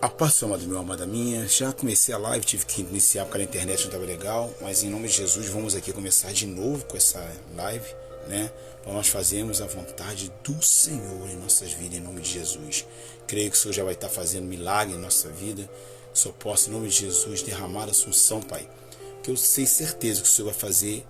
A paz do Senhor, amado meu, amada minha. Já comecei a live, tive que iniciar porque a internet não estava legal, mas em nome de Jesus vamos aqui começar de novo com essa live, né? Para nós fazermos a vontade do Senhor em nossas vidas, em nome de Jesus. Creio que o Senhor já vai estar fazendo milagre em nossa vida. Que o Senhor possa, em nome de Jesus, derramar a unção, Pai. Que eu sei certeza que o Senhor vai fazer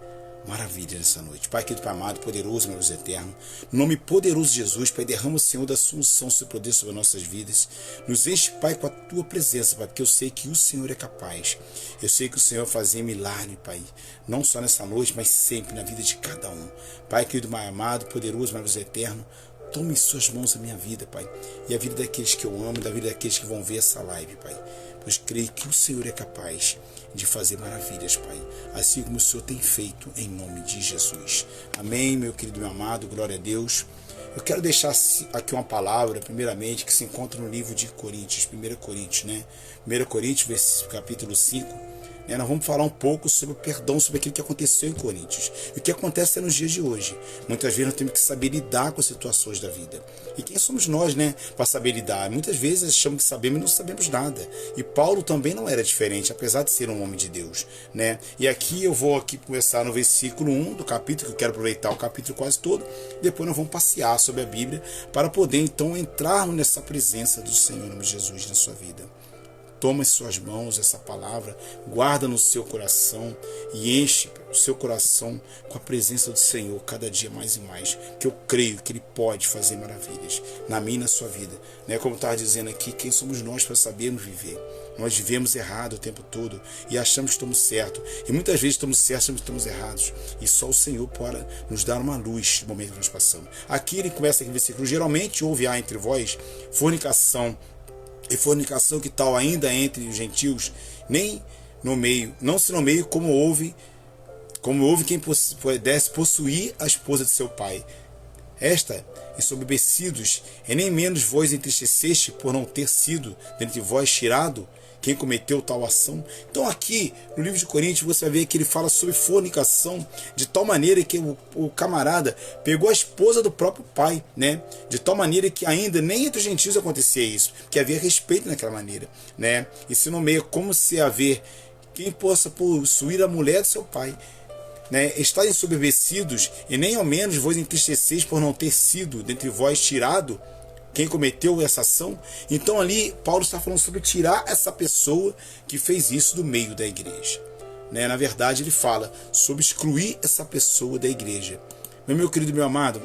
maravilha nessa noite. Pai querido, Pai amado, poderoso, meu Deus eterno, no nome poderoso de Jesus, Pai, derrama o Senhor da sua unção, seu poder sobre nossas vidas. Nos enche, Pai, com a tua presença, Pai, porque eu sei que o Senhor é capaz. Eu sei que o Senhor vai fazer milagre, Pai, não só nessa noite, mas sempre na vida de cada um. Pai querido, Pai amado, poderoso, meu Deus eterno, tome em suas mãos a minha vida, Pai, e a vida daqueles que eu amo, e da vida daqueles que vão ver essa live, Pai. Pois creio que o Senhor é capaz de fazer maravilhas, Pai, assim como o Senhor tem feito, em nome de Jesus. Amém, meu querido, meu amado, glória a Deus. Eu quero deixar aqui uma palavra, primeiramente, que se encontra no livro de Coríntios, 1 Coríntios, né? 1 Coríntios, capítulo 5, né? Nós vamos falar um pouco sobre o perdão, sobre aquilo que aconteceu em Coríntios. E o que acontece nos dias de hoje. Muitas vezes nós temos que saber lidar com as situações da vida. E quem somos nós, né, para saber lidar? Muitas vezes achamos que sabemos e não sabemos nada. E Paulo também não era diferente, apesar de ser um homem de Deus, né? E aqui eu vou começar no versículo 1 do capítulo, que eu quero aproveitar o capítulo quase todo. Depois nós vamos passear sobre a Bíblia para poder então entrarmos nessa presença do Senhor, em nome de Jesus, na sua vida. Toma em suas mãos essa palavra, guarda no seu coração e enche o seu coração com a presença do Senhor cada dia mais e mais, que eu creio que Ele pode fazer maravilhas na minha e na sua vida. Né? Como eu estava dizendo aqui, quem somos nós para sabermos viver? Nós vivemos errado o tempo todo e achamos que estamos certos. E muitas vezes estamos certos e estamos errados. E só o Senhor pode nos dar uma luz no momento que nós passamos. Aqui ele começa aqui no versículo: geralmente houve entre vós fornicação, e fornicação que tal ainda entre os gentios, nem no meio, não se nomeie como houve quem pudesse possuir a esposa de seu pai. Esta, ensoberbecidos, e nem menos vós entristeceste por não ter sido dentre vós tirado quem cometeu tal ação. Então aqui no livro de Coríntios você vai ver que ele fala sobre fornicação, de tal maneira que o camarada pegou a esposa do próprio pai, né? De tal maneira que ainda nem entre os gentios acontecia isso, que havia respeito naquela maneira, né? E se nomeia como se haver quem possa possuir a mulher do seu pai, né? Estar ensoberbecidos, e nem ao menos vos entristeceis por não ter sido dentre vós tirado quem cometeu essa ação. Então ali Paulo está falando sobre tirar essa pessoa que fez isso do meio da igreja, né? Na verdade ele fala sobre excluir essa pessoa da igreja. Meu querido, meu amado,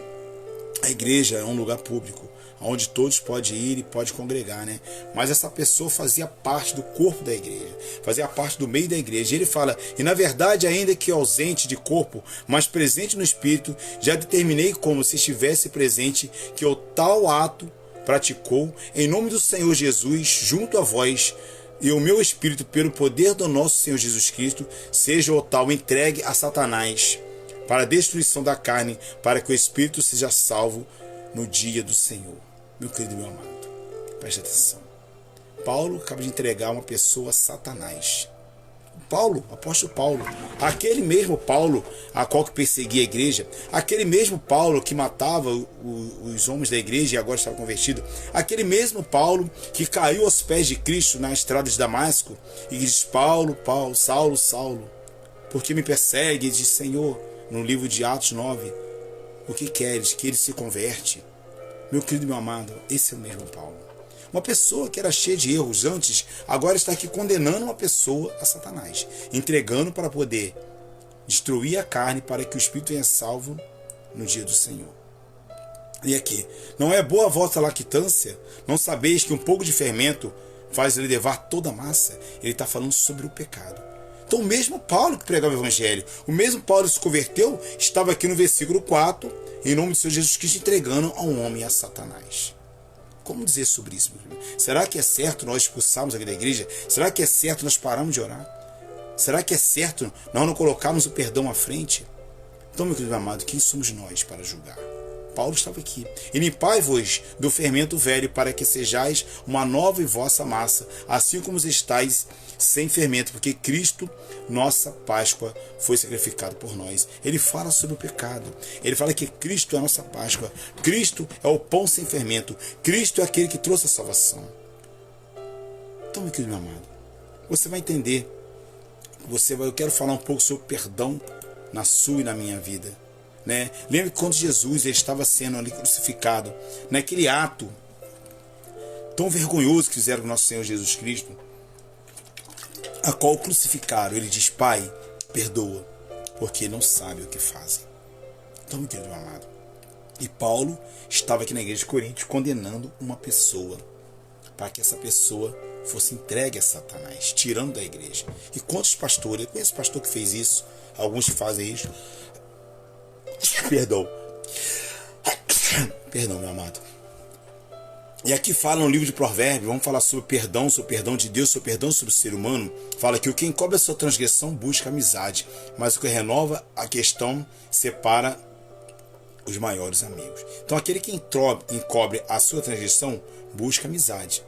a igreja é um lugar público, onde todos podem ir e podem congregar, né? Mas essa pessoa fazia parte do corpo da igreja, fazia parte do meio da igreja. E ele fala: e na verdade, ainda que ausente de corpo, mas presente no espírito, já determinei como se estivesse presente que o tal ato praticou em nome do Senhor Jesus junto a vós, e o meu espírito, pelo poder do nosso Senhor Jesus Cristo, seja o tal entregue a Satanás para a destruição da carne, para que o espírito seja salvo no dia do Senhor. Meu querido, meu amado, preste atenção. Paulo acaba de entregar uma pessoa a Satanás. Paulo, apóstolo Paulo, aquele mesmo Paulo a qual que perseguia a igreja, aquele mesmo Paulo que matava os homens da igreja e agora estava convertido, aquele mesmo Paulo que caiu aos pés de Cristo na estrada de Damasco e diz: Paulo, Paulo, Saulo, Saulo, por que me persegue? E diz: Senhor, no livro de Atos 9, o que queres? Que ele se converte. Meu querido, meu amado, esse é o mesmo Paulo. Uma pessoa que era cheia de erros antes, agora está aqui condenando uma pessoa a Satanás, entregando para poder destruir a carne, para que o espírito venha salvo no dia do Senhor. E aqui: não é boa a vossa lactância? Não sabeis que um pouco de fermento faz ele levar toda a massa? Ele está falando sobre o pecado. Então o mesmo Paulo que pregava o evangelho, o mesmo Paulo que se converteu, estava aqui no versículo 4, em nome do Senhor Jesus Cristo, entregando a um homem a Satanás. Como dizer sobre isso, meu filho? Será que é certo nós expulsarmos aqui da igreja? Será que é certo nós pararmos de orar? Será que é certo nós não colocarmos o perdão à frente? Então, meu querido amado, quem somos nós para julgar? Paulo estava aqui: e limpai-vos do fermento velho, para que sejais uma nova e vossa massa, assim como estáis sem fermento, porque Cristo, nossa Páscoa, foi sacrificado por nós. Ele fala sobre o pecado. Ele fala que Cristo é a nossa Páscoa. Cristo é o pão sem fermento. Cristo é aquele que trouxe a salvação. Então, meu querido meu amado, você vai entender. Eu quero falar um pouco sobre perdão na sua e na minha vida. Né? Lembra que quando Jesus ele estava sendo ali crucificado, naquele ato tão vergonhoso que fizeram com nosso Senhor Jesus Cristo, a qual o crucificaram, ele diz: Pai, perdoa, porque não sabem o que fazem. Então, meu querido amado, e Paulo estava aqui na igreja de Corinto condenando uma pessoa, para que essa pessoa fosse entregue a Satanás, tirando da igreja. E quantos pastores, eu conheço pastor que fez isso, alguns fazem isso. Perdão, meu amado. E aqui fala no livro de Provérbios, vamos falar sobre o perdão de Deus, sobre o perdão sobre o ser humano. Fala que o que encobre a sua transgressão busca amizade, mas o que renova a questão separa os maiores amigos. Então aquele que encobre a sua transgressão busca amizade.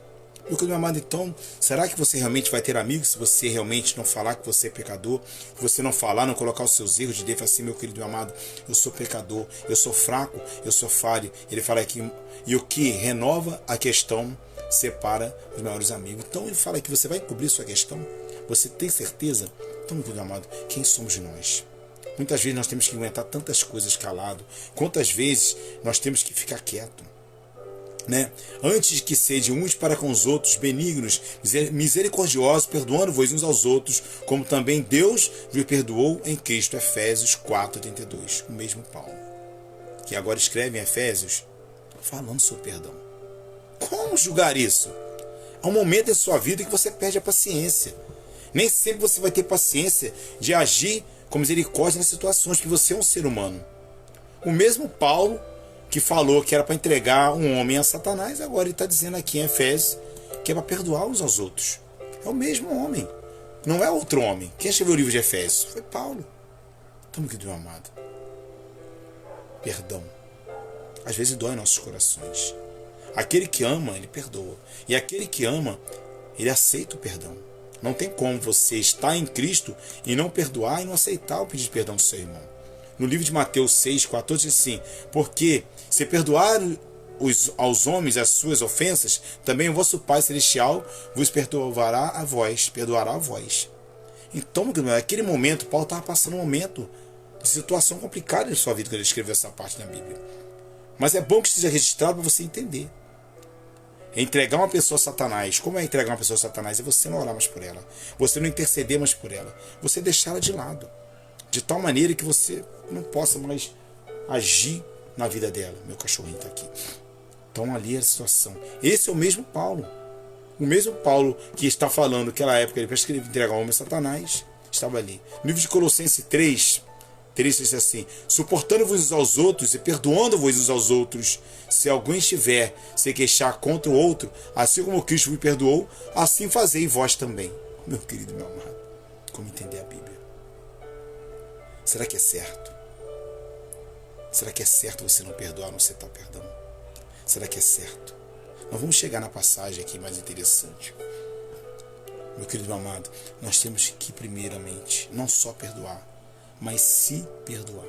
Meu querido amado, então, será que você realmente vai ter amigos se você realmente não falar que você é pecador? Você não falar, não colocar os seus erros de Deus, assim: meu querido amado, eu sou pecador, eu sou fraco, eu sou falho. Ele fala aqui, e o que renova a questão separa os maiores amigos. Então ele fala que você vai cobrir sua questão. Você tem certeza? Então, meu querido amado, quem somos nós? Muitas vezes nós temos que aguentar tantas coisas calado. Quantas vezes nós temos que ficar quieto? Né? Antes que sejam uns para com os outros, benignos, misericordiosos, perdoando-vos uns aos outros, como também Deus vos perdoou em Cristo. Efésios 4:32. O mesmo Paulo, que agora escreve em Efésios, falando sobre perdão. Como julgar isso? Há um momento em sua vida que você perde a paciência. Nem sempre você vai ter paciência de agir com misericórdia nas situações, que você é um ser humano. O mesmo Paulo que falou que era para entregar um homem a Satanás, agora ele está dizendo aqui em Efésios que é para perdoar uns aos outros. É o mesmo homem, não é outro homem. Quem escreveu o livro de Efésios? Foi Paulo. Então, meu querido amado, perdão às vezes dói nossos corações. Aquele que ama, ele perdoa. E aquele que ama, ele aceita o perdão. Não tem como você estar em Cristo e não perdoar e não aceitar o pedido de perdão do seu irmão. No livro de Mateus 6,14 diz assim: porque se perdoar aos homens as suas ofensas, também o vosso Pai Celestial vos perdoará a vós. Então, naquele momento, Paulo estava passando um momento de situação complicada em sua vida quando ele escreveu essa parte da Bíblia. Mas é bom que esteja registrado para você entender. Entregar uma pessoa a Satanás. Como é entregar uma pessoa a Satanás? É você não orar mais por ela, você não interceder mais por ela, você deixar ela de lado, de tal maneira que você não possa mais agir na vida dela. Meu cachorrinho está aqui. Então ali é a situação. Esse é o mesmo Paulo. O mesmo Paulo que está falando naquela época, ele para entregar o homem a Satanás, estava ali. No livro de Colossenses 3 diz assim: suportando-vos uns aos outros e perdoando-vos uns aos outros, se alguém estiver se queixar contra o outro, assim como Cristo vos perdoou, assim fazei vós também. Meu querido, meu amado, como entender a Bíblia? Será que é certo? Será que é certo você não perdoar, não aceitar perdão? Será que é certo? Nós vamos chegar na passagem aqui mais interessante. Meu querido amado, nós temos que primeiramente não só perdoar, mas se perdoar.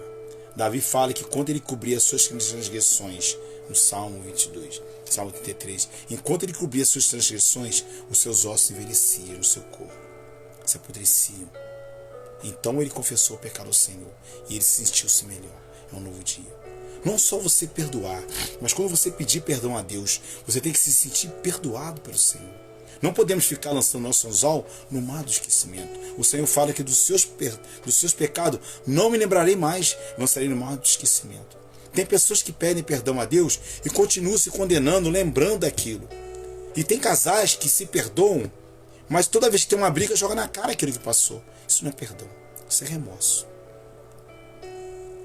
Davi fala que quando ele cobria as suas transgressões, no Salmo 22, Salmo 33, enquanto ele cobria as suas transgressões, os seus ossos envelheciam no seu corpo, se apodreciam. Então ele confessou o pecado ao Senhor e ele sentiu-se melhor. É um novo dia. Não só você perdoar, mas quando você pedir perdão a Deus, você tem que se sentir perdoado pelo Senhor. Não podemos ficar lançando nosso anzol no mar do esquecimento. O Senhor fala que dos seus pecados não me lembrarei mais, lançarei no mar do esquecimento. Tem pessoas que pedem perdão a Deus e continuam se condenando, lembrando daquilo. E tem casais que se perdoam, mas toda vez que tem uma briga, joga na cara aquilo que passou. Isso não é perdão, isso é remorso.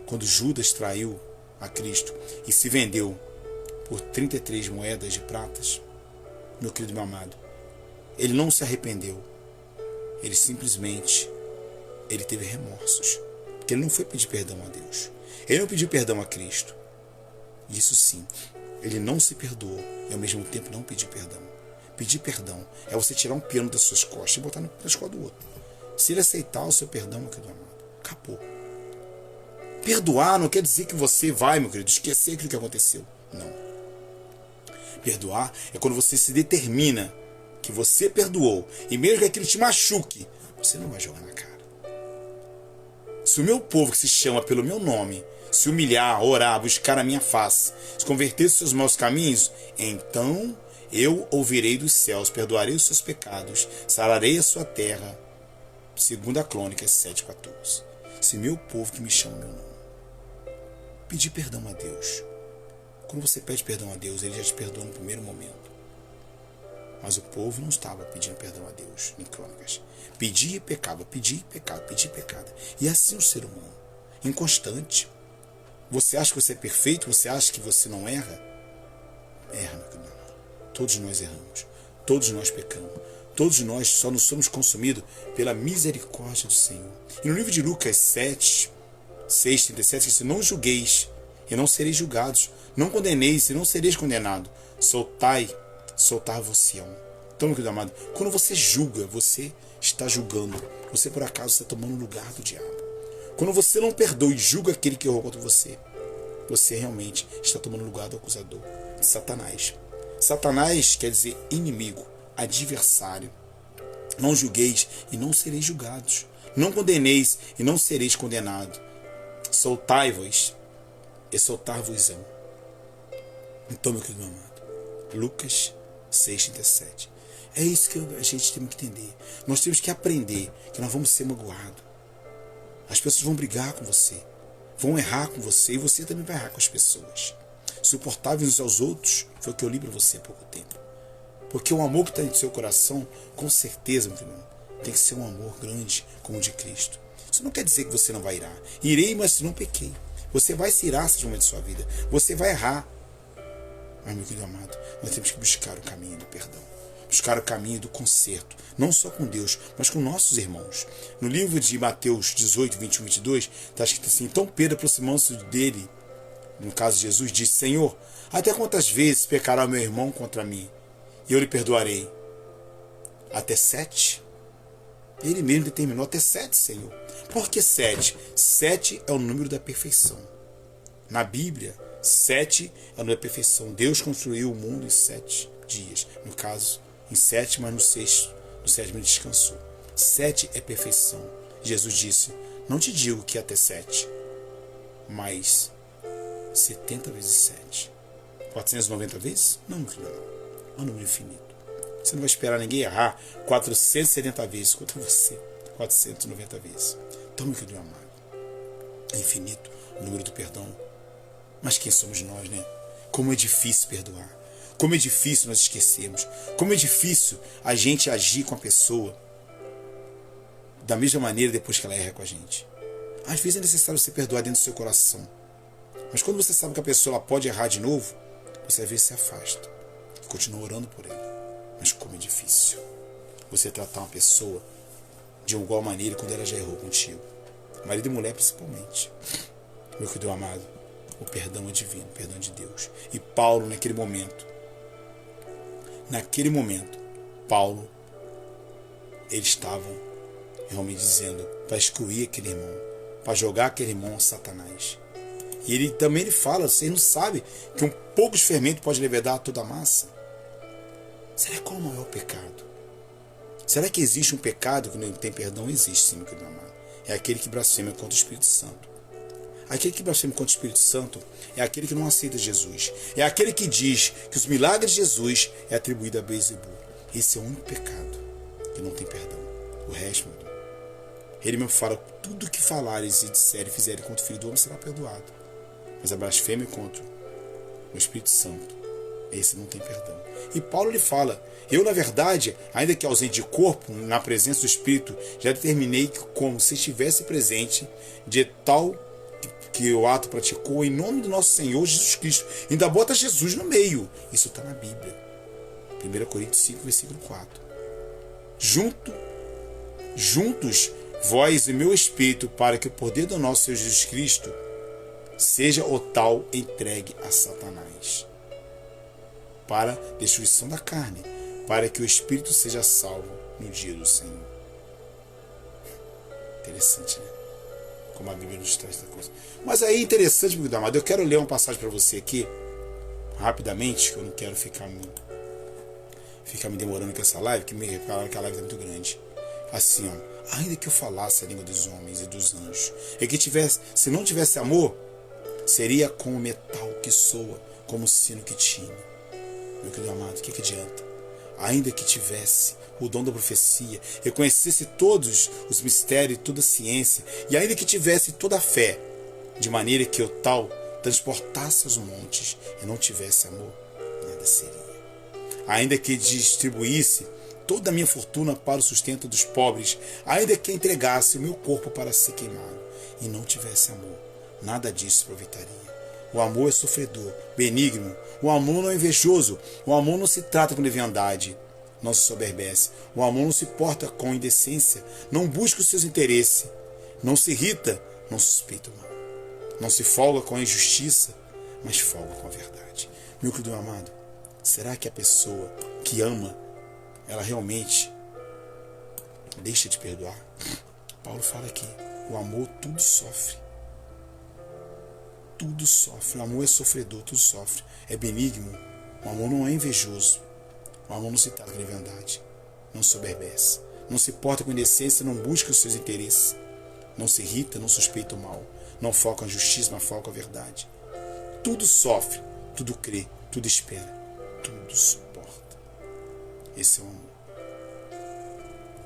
Quando Judas traiu a Cristo e se vendeu por 33 moedas de pratas, meu querido, meu amado, ele não se arrependeu. Ele simplesmente teve remorsos, porque ele não foi pedir perdão a Deus. Ele não pediu perdão a Cristo. Isso sim, ele não se perdoou e ao mesmo tempo não pediu perdão. Pedir perdão é você tirar um piano das suas costas e botar nas costas do outro. Se ele aceitar o seu perdão, meu querido amado, acabou. Perdoar não quer dizer que você vai, meu querido, esquecer aquilo que aconteceu. Não. Perdoar é quando você se determina que você perdoou, e mesmo que aquilo te machuque, você não vai jogar na cara. Se o meu povo que se chama pelo meu nome se humilhar, orar, buscar a minha face, se converter dos seus maus caminhos, então eu ouvirei dos céus, perdoarei os seus pecados, sararei a sua terra. 2 Crônicas 7,14. Se meu povo que me chama meu nome pedir perdão a Deus, quando você pede perdão a Deus, Ele já te perdoa no primeiro momento. Mas o povo não estava pedindo perdão a Deus em Crônicas. Pedia e pecava, pedia e pecava, pedia e pecava. E assim o ser humano, inconstante. Você acha que você é perfeito? Você acha que você não erra? Erra, meu querido. Todos nós erramos. Todos nós pecamos. Todos nós só nos somos consumidos pela misericórdia do Senhor. E no livro de Lucas 7, 6, 37, diz: não julgueis, e não sereis julgados. Não condeneis, e não sereis condenados. Soltar-vos-ão. Então, meu querido amado, quando você julga, você está julgando. Você, por acaso, está tomando o lugar do diabo. Quando você não perdoa e julga aquele que errou contra você, você realmente está tomando o lugar do acusador, de Satanás. Satanás quer dizer inimigo, adversário. Não julgueis e não sereis julgados. Não condeneis e não sereis condenados. Soltai-vos e soltar-vos-ão. Então, meu querido amado, Lucas 6,37. É isso que a gente tem que entender. Nós temos que aprender que nós vamos ser magoados. As pessoas vão brigar com você, vão errar com você, e você também vai errar com as pessoas. Suportáveis uns aos outros, foi o que eu li para você há pouco tempo. Porque o amor que está no seu coração, com certeza, meu irmão, tem que ser um amor grande como o de Cristo. Isso não quer dizer que você não vai irar. Irei, mas não pequei. Você vai se irar nesse momento da sua vida. Você vai errar. Mas, meu querido amado, nós temos que buscar o caminho do perdão. Buscar o caminho do conserto. Não só com Deus, mas com nossos irmãos. No livro de Mateus 18, 21 e 22, está escrito assim: então Pedro, aproximando-se dele, no caso de Jesus, disse: Senhor, até quantas vezes pecará o meu irmão contra mim? E eu lhe perdoarei. Até 7? Ele mesmo determinou até 7, Senhor. Por que 7? 7 é o número da perfeição. Na Bíblia, 7 é o número da perfeição. Deus construiu o mundo em 7 dias. No caso, em 7, mas no 6, no 7º ele descansou. 7 é perfeição. Jesus disse: não te digo que é até 7, mas 70 vezes 7. 490 vezes? Não, meu filho, é um número infinito. Você não vai esperar ninguém errar 470 vezes contra você. 490 vezes. Então, meu querido amado, é infinito o número do perdão. Mas quem somos nós, né? Como é difícil perdoar. Como é difícil nós esquecermos. Como é difícil a gente agir com a pessoa da mesma maneira depois que ela erra com a gente. Às vezes é necessário você perdoar dentro do seu coração. Mas quando você sabe que a pessoa ela pode errar de novo, você às vezes se afasta. Continua orando por ela. Mas como é difícil você tratar uma pessoa de igual maneira quando ela já errou contigo. Marido e mulher principalmente. Meu querido amado, o perdão é divino, o perdão é de Deus. E Paulo, naquele momento, Paulo, ele estava realmente dizendo para excluir aquele irmão, para jogar aquele irmão a Satanás. E ele também fala: vocês não sabem que um pouco de fermento pode levedar toda a massa? Será qual é o maior pecado? Será que existe um pecado que não tem perdão? Existe, sim, meu querido amado. É aquele que blasfema contra o Espírito Santo. Aquele que blasfema contra o Espírito Santo é aquele que não aceita Jesus. É aquele que diz que os milagres de Jesus é atribuído a Beelzebul. Esse é o único pecado que não tem perdão. O resto, meu Deus. Ele mesmo fala: tudo que falares e disserem e fizerem contra o Filho do Homem será perdoado. Mas a blasfêmia contra o Espírito Santo, esse não tem perdão. E Paulo lhe fala: eu, na verdade, ainda que ausente de corpo, na presença do Espírito, já determinei que, como se estivesse presente, de tal que o ato praticou em nome do nosso Senhor Jesus Cristo. Ainda bota Jesus no meio. Isso está na Bíblia. 1 Coríntios 5, versículo 4. Juntos, vós e meu Espírito, para que o poder do nosso Senhor Jesus Cristo seja o tal entregue a Satanás, para destruição da carne, para que o Espírito seja salvo no dia do Senhor. Interessante, né? Como a Bíblia nos traz essa coisa. Mas aí é interessante, meu querido amado, eu quero ler uma passagem para você aqui, rapidamente, que eu não quero ficar muito. ficar me demorando com essa live, que a live é muito grande. Assim, ó, ainda que eu falasse a língua dos homens e dos anjos, e que tivesse, se não tivesse amor, seria como metal que soa, como sino que tine. Meu querido amado, o que adianta? Ainda que tivesse o dom da profecia, reconhecesse todos os mistérios e toda a ciência, e ainda que tivesse toda a fé, de maneira que eu tal transportasse os montes e não tivesse amor, nada seria. Ainda que distribuísse toda a minha fortuna para o sustento dos pobres, ainda que entregasse o meu corpo para ser queimado e não tivesse amor, nada disso aproveitaria. O amor é sofredor, benigno. O amor não é invejoso. O amor não se trata com leviandade, não se soberbece. O amor não se porta com indecência, não busca os seus interesses, não se irrita, não suspeita o mal. Não se folga com a injustiça, mas folga com a verdade. Meu querido amado, será que a pessoa que ama, ela realmente deixa de perdoar? Paulo fala aqui, o amor tudo sofre. Tudo sofre. O amor é sofredor, tudo sofre. É benigno. O amor não é invejoso. O amor não se trata de leviandade. Não soberbece. Não se porta com indecência, não busca os seus interesses. Não se irrita, não suspeita o mal. Não foca na justiça, mas foca a verdade. Tudo sofre, tudo crê, tudo espera, tudo suporta. Esse é o amor.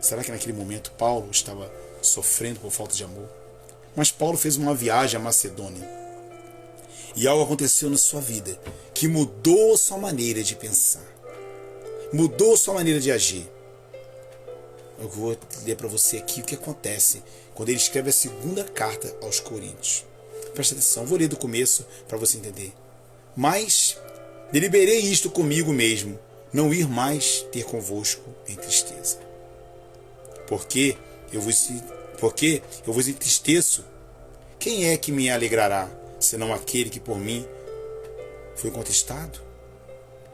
Será que naquele momento Paulo estava sofrendo por falta de amor? Mas Paulo fez uma viagem à Macedônia. E algo aconteceu na sua vida que mudou a sua maneira de pensar. Mudou a sua maneira de agir. Eu vou ler para você aqui o que acontece quando ele escreve a segunda carta aos Coríntios. Presta atenção, vou ler do começo para você entender. Mas deliberei isto comigo mesmo, não ir mais ter convosco em tristeza. Porque eu vos entristeço. Quem é que me alegrará, senão aquele que por mim foi conquistado?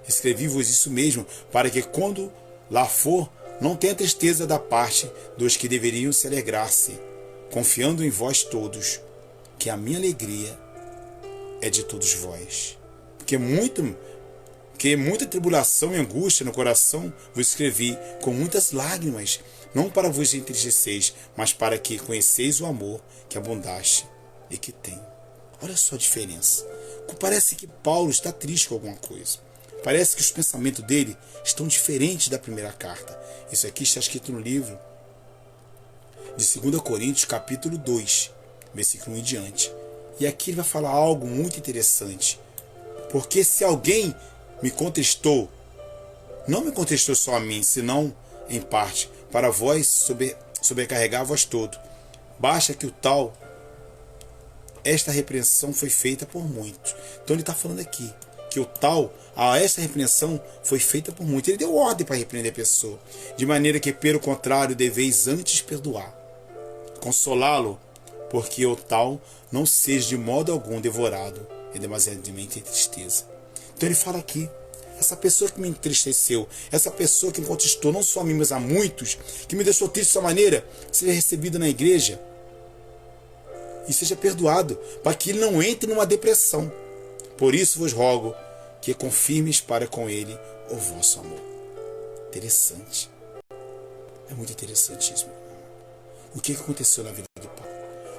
Escrevi-vos isso mesmo, para que quando lá for, não tenha tristeza da parte dos que deveriam se alegrar-se, confiando em vós todos, que a minha alegria é de todos vós. Porque muita tribulação e angústia no coração vos escrevi, com muitas lágrimas, não para vos entristeceis, mas para que conheceis o amor que abundaste e que tem. Olha só a diferença. Parece que Paulo está triste com alguma coisa. Parece que os pensamentos dele estão diferentes da primeira carta. Isso aqui está escrito no livro de 2 Coríntios, capítulo 2, versículo 1 em diante. E aqui ele vai falar algo muito interessante. Porque se alguém me contestou, não me contestou só a mim, senão em parte, para vós sobrecarregar vós todo. Basta que o tal, esta repreensão foi feita por muitos. Então ele está falando aqui que o tal, esta repreensão foi feita por muitos. Ele deu ordem para repreender a pessoa, de maneira que, pelo contrário, deveis antes perdoar, consolá-lo, porque o tal não seja de modo algum devorado e demasiadamente em tristeza. Então ele fala aqui, essa pessoa que me entristeceu, essa pessoa que me contestou, não só a mim, mas a muitos, que me deixou triste dessa maneira, seja recebida na igreja e seja perdoado, para que ele não entre numa depressão. Por isso vos rogo que confirmes para com ele o vosso amor. Interessante. É muito interessante isso. O que aconteceu na vida de Paulo?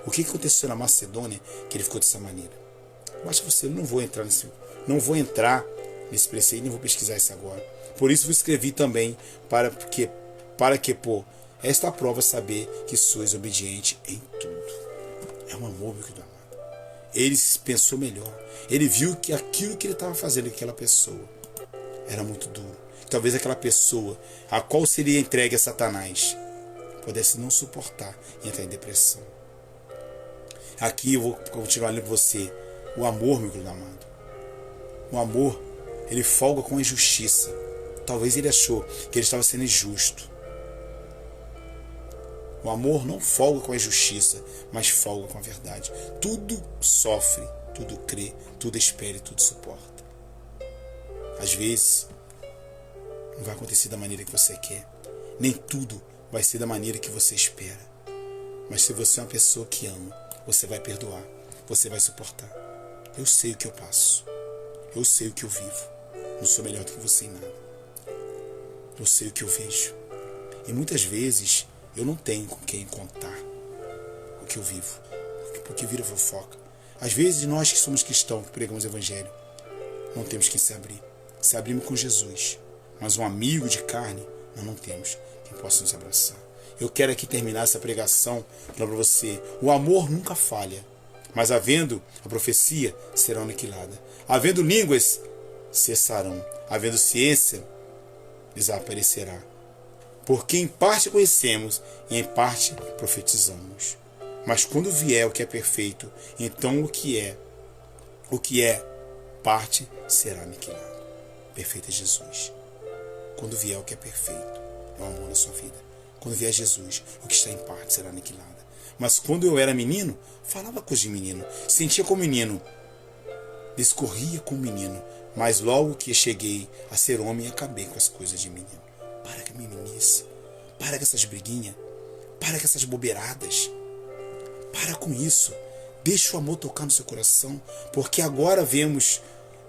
O que aconteceu na Macedônia que ele ficou dessa maneira? Eu acho que você não vou entrar nesse preceito, nem vou pesquisar isso agora. Por isso vos escrevi também para que por esta prova saber que sois obediente em tudo. É um amor, meu querido amado. Ele pensou melhor. Ele viu que aquilo que ele estava fazendo com aquela pessoa era muito duro. Talvez aquela pessoa a qual seria entregue a Satanás pudesse não suportar e entrar em depressão. Aqui eu vou continuar lendo para você. O amor, meu querido amado. O amor, ele folga com a injustiça. Talvez ele achou que ele estava sendo injusto. O amor não folga com a injustiça, mas folga com a verdade. Tudo sofre, tudo crê, tudo espera e tudo suporta. Às vezes, não vai acontecer da maneira que você quer. Nem tudo vai ser da maneira que você espera. Mas se você é uma pessoa que ama, você vai perdoar, você vai suportar. Eu sei o que eu passo. Eu sei o que eu vivo. Não sou melhor do que você em nada. eu sei o que eu vejo. E muitas vezes eu não tenho com quem contar o que eu vivo, porque vira fofoca. Às vezes nós que somos cristãos, que pregamos o evangelho, não temos quem se abrir. Se abrimos com Jesus, mas um amigo de carne, nós não temos quem possa nos abraçar. Eu quero aqui terminar essa pregação para você. O amor nunca falha, mas havendo a profecia, será aniquilada. Havendo línguas, cessarão. Havendo ciência, desaparecerá. Porque em parte conhecemos e em parte profetizamos. Mas quando vier o que é perfeito, então o que é parte será aniquilado. Perfeito é Jesus. Quando vier o que é perfeito, é o amor na sua vida. Quando vier Jesus, o que está em parte será aniquilado. Mas quando eu era menino, falava coisa de menino, sentia como menino, discorria como menino, mas logo que cheguei a ser homem, acabei com as coisas de menino. Para com a meninice, para com essas briguinhas, para com essas bobeiradas, para com isso. Deixa o amor tocar no seu coração, porque agora vemos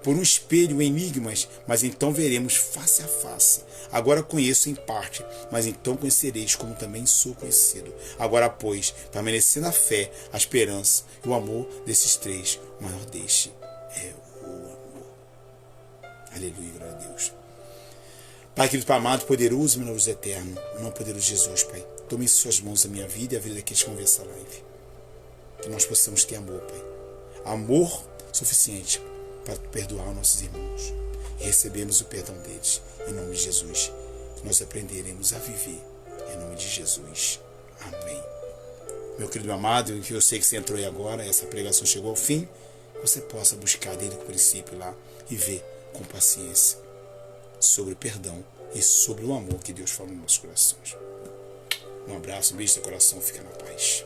por um espelho enigmas, mas então veremos face a face. Agora conheço em parte, mas então conhecereis como também sou conhecido. Agora, pois, permanecer na fé, a esperança e o amor desses três, o maior deste é o amor. Aleluia, glória a Deus. Pai querido, Pai amado, poderoso, maravilhoso, eterno, em nome poderoso de Jesus, Pai. Tome em suas mãos a minha vida e a vida daqueles que vão ver essa live. Que nós possamos ter amor, Pai. Amor suficiente para perdoar os nossos irmãos e recebemos o perdão deles, em nome de Jesus. Nós aprenderemos a viver, em nome de Jesus. Amém. Meu querido amado, que eu sei que você entrou aí agora, essa pregação chegou ao fim, você possa buscar desde o princípio lá e ver com paciência sobre o perdão e sobre o amor que Deus fala nos nossos corações. Um abraço, um beijo no seu coração, fica na paz.